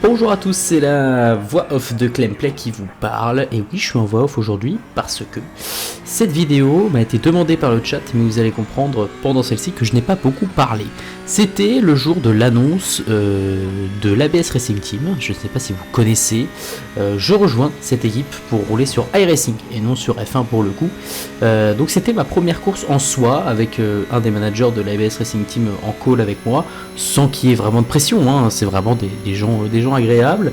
Bonjour à tous, c'est la voix off de Clemplay qui vous parle. Et oui, je suis en voix off aujourd'hui parce que cette vidéo m'a été demandée par le chat, mais vous allez comprendre pendant celle-ci que je n'ai pas beaucoup parlé. C'était le jour de l'annonce de l'ABS Racing Team. Je ne sais pas si vous connaissez. Je rejoins cette équipe pour rouler sur iRacing et non sur F1 pour le coup. Donc c'était ma première course en soi avec un des managers de l'ABS Racing Team en call avec moi, sans qu'il y ait vraiment de pression, hein. C'est vraiment des gens agréables.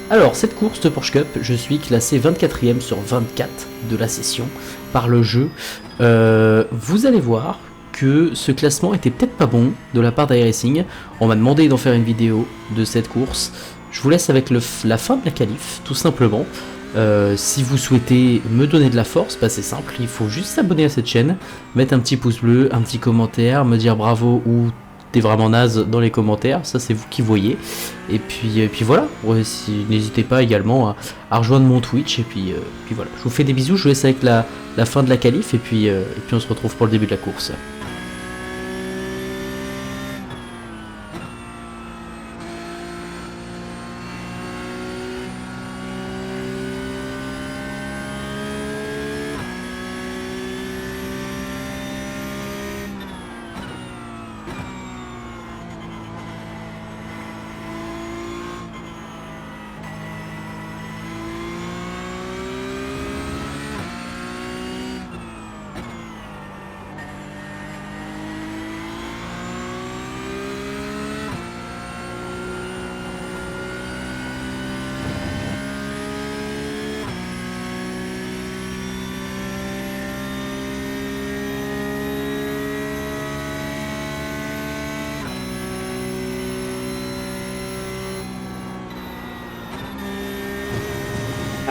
Alors cette course de Porsche Cup, je suis classé 24ème sur 24 de la session par le jeu. Vous allez voir que ce classement était peut-être pas bon de la part d'iRacing. On m'a demandé d'en faire une vidéo de cette course. Je vous laisse avec la fin de la qualif, tout simplement. Si vous souhaitez me donner de la force, bah c'est simple, il faut juste s'abonner à cette chaîne, mettre un petit pouce bleu, un petit commentaire, me dire bravo ou t'es vraiment naze dans les commentaires, ça c'est vous qui voyez. Et puis voilà, n'hésitez pas également à rejoindre mon Twitch, et puis voilà. Je vous fais des bisous, je vous laisse avec la fin de la qualif, et puis on se retrouve pour le début de la course.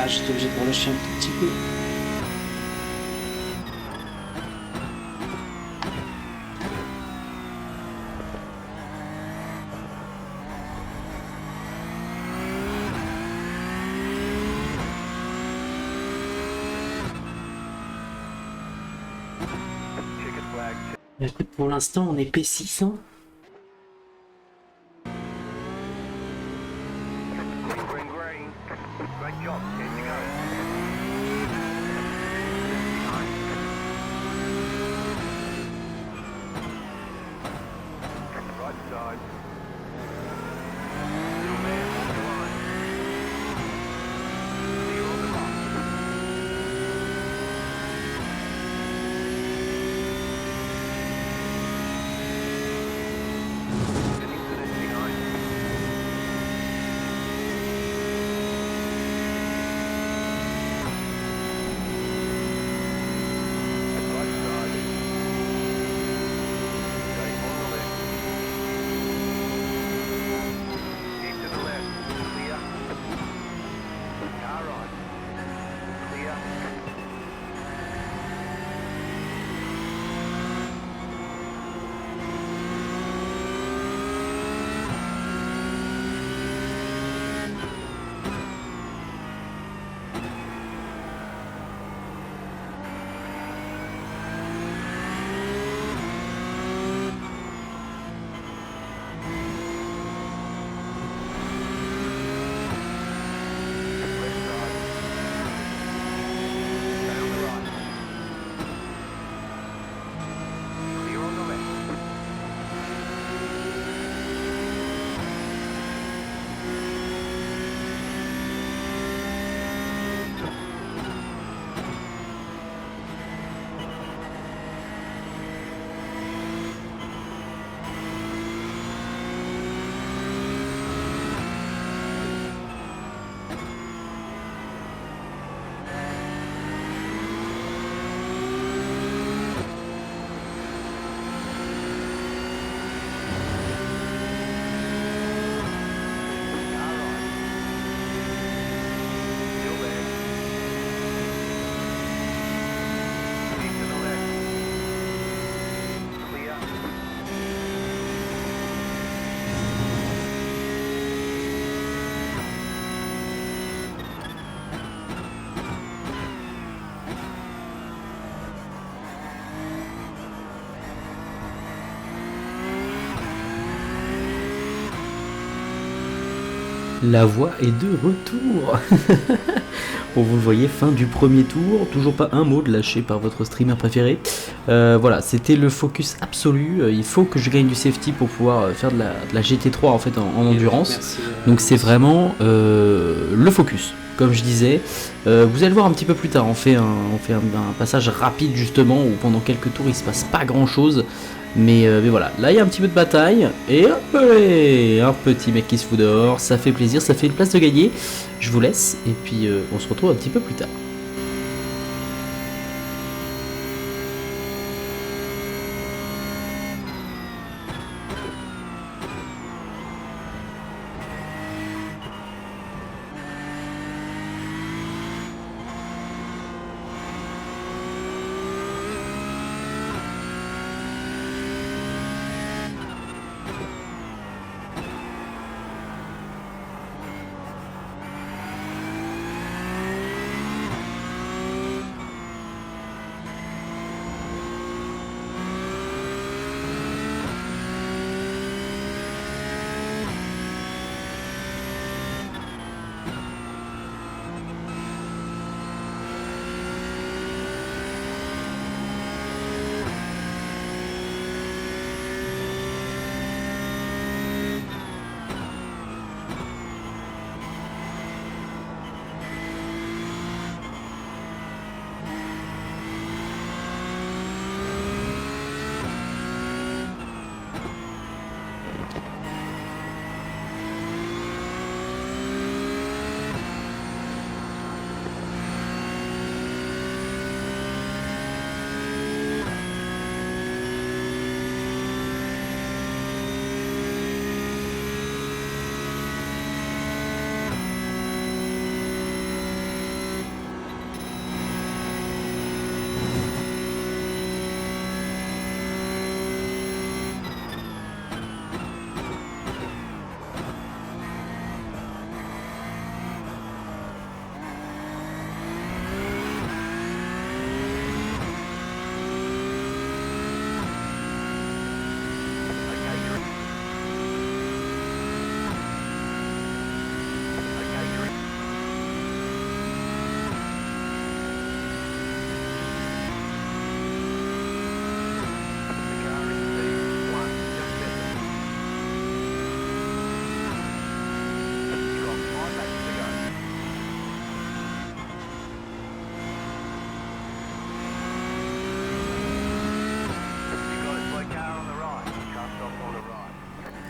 Ah, j'étais obligé de relâcher un tout petit peu. Écoute, pour l'instant, on est P6, hein. La voix est de retour. Bon, vous le voyez, fin du premier tour, toujours pas un mot de lâché par votre streamer préféré. Voilà, c'était le focus absolu. Il faut que je gagne du safety pour pouvoir faire de la GT3 en fait en endurance. Merci, donc c'est vraiment le focus. Comme je disais, vous allez le voir un petit peu plus tard. On fait un passage rapide justement où pendant quelques tours il se passe pas grand chose. Mais voilà, là il y a un petit peu de bataille et hop, allez, un petit mec qui se fout dehors, ça fait plaisir, ça fait une place de gagner. Je vous laisse et puis on se retrouve un petit peu plus tard.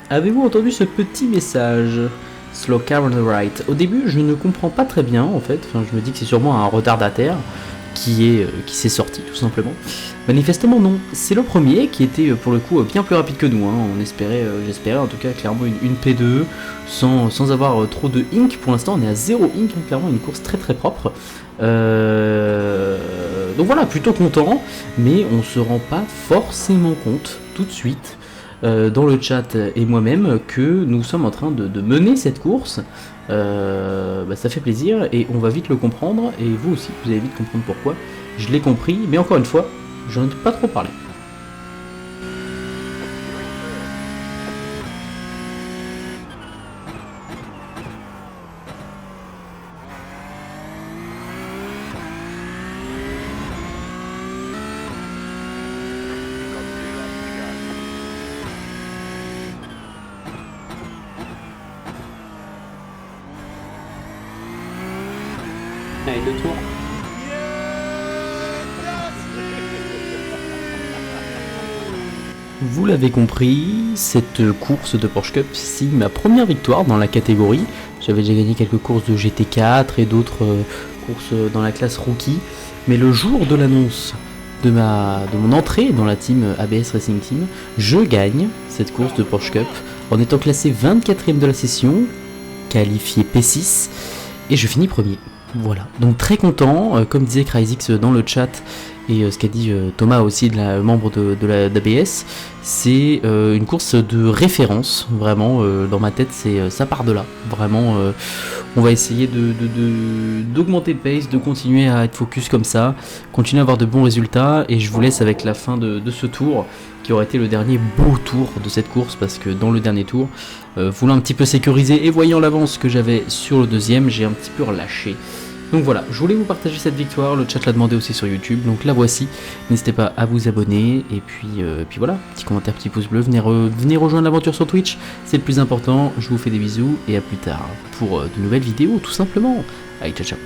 Avez-vous entendu ce petit message? Slow car on the right. Au début, je ne comprends pas très bien en fait. Enfin, je me dis que c'est sûrement un retardataire qui s'est sorti tout simplement. Manifestement non. C'est le premier qui était pour le coup bien plus rapide que nous. Hein. On espérait, j'espérais en tout cas clairement une P2 sans avoir trop de ink. Pour l'instant, on est à 0 ink. Donc, clairement, une course très très propre. Donc voilà, plutôt content, mais on se rend pas forcément compte tout de suite. Dans le chat et moi-même que nous sommes en train de mener cette course. Ça fait plaisir et on va vite le comprendre et vous aussi vous allez vite comprendre pourquoi. Je l'ai compris, mais encore une fois, j'en ai pas trop parlé. Allez, 2 tours. Vous l'avez compris, cette course de Porsche Cup signe ma première victoire dans la catégorie. J'avais déjà gagné quelques courses de GT4 et d'autres courses dans la classe rookie. Mais le jour de l'annonce de mon entrée dans la team ABS Racing Team, je gagne cette course de Porsche Cup en étant classé 24ème de la session, qualifié P6 et je finis premier. Voilà, donc très content, comme disait Cryzix dans le chat, et ce qu'a dit Thomas aussi, membre de la d'ABS, c'est une course de référence, vraiment, dans ma tête, ça part de là, vraiment. On va essayer d'augmenter le pace, de continuer à être focus comme ça, continuer à avoir de bons résultats, et je vous laisse avec la fin de ce tour, qui aurait été le dernier beau tour de cette course, parce que dans le dernier tour, voulant un petit peu sécuriser et voyant l'avance que j'avais sur le deuxième, j'ai un petit peu relâché. Donc voilà, je voulais vous partager cette victoire, le chat l'a demandé aussi sur YouTube, donc la voici. N'hésitez pas à vous abonner, et puis voilà, petit commentaire, petit pouce bleu, venez rejoindre l'aventure sur Twitch, c'est le plus important. Je vous fais des bisous, et à plus tard pour de nouvelles vidéos, tout simplement. Allez, ciao ciao.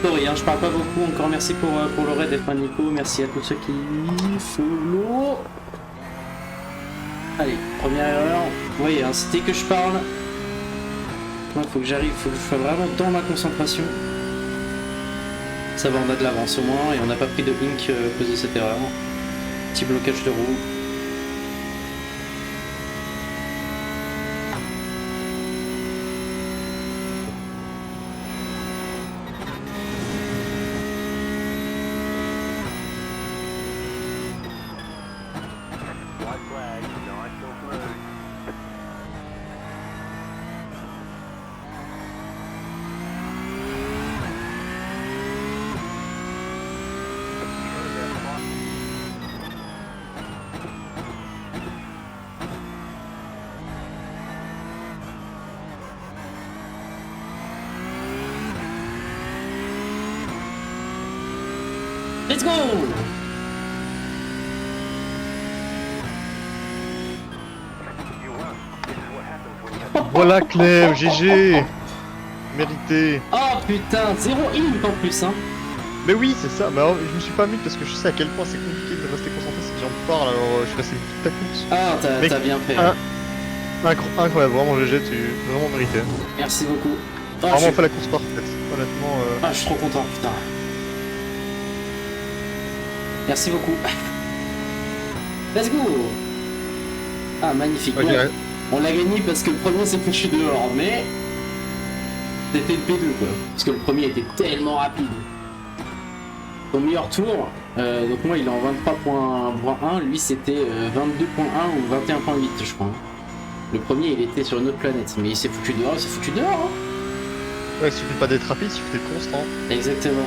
Sorry, hein, je parle pas beaucoup, encore merci pour le raid F1 Nico, merci à tous ceux qui follow. Allez, première erreur, vous voyez, hein, c'était que je parle. Moi, faut que j'arrive, faut que je sois vraiment dans ma concentration. Ça va, on a de l'avance au moins, et on n'a pas pris de ink à cause de cette erreur. Petit blocage de roue. Let's go! Voilà Clem, GG. Mérité. Oh putain, 0 ink en plus, hein. Mais oui, c'est ça. Mais alors, je me suis pas mis parce que je sais à quel point c'est compliqué de rester concentré si j'en parle. Alors, je suis resté toute ta course. Ah, t'as bien fait. Incroyable, vraiment GG, tu vraiment mérité. Merci beaucoup. Oh, Vraiment fait la course parfaite, honnêtement. Ah, je suis trop content, putain. Merci beaucoup. Let's go. Ah, magnifique. Okay. Ouais. On l'a gagné parce que le premier s'est foutu dehors, mais c'était le P2 quoi. Parce que le premier était tellement rapide. Son meilleur tour, donc moi il est en 23.1, lui c'était 22.1 ou 21.8 je crois. Le premier il était sur une autre planète, mais il s'est foutu dehors, hein. Ouais, il suffit pas d'être rapide, il suffit d'être constant. Exactement.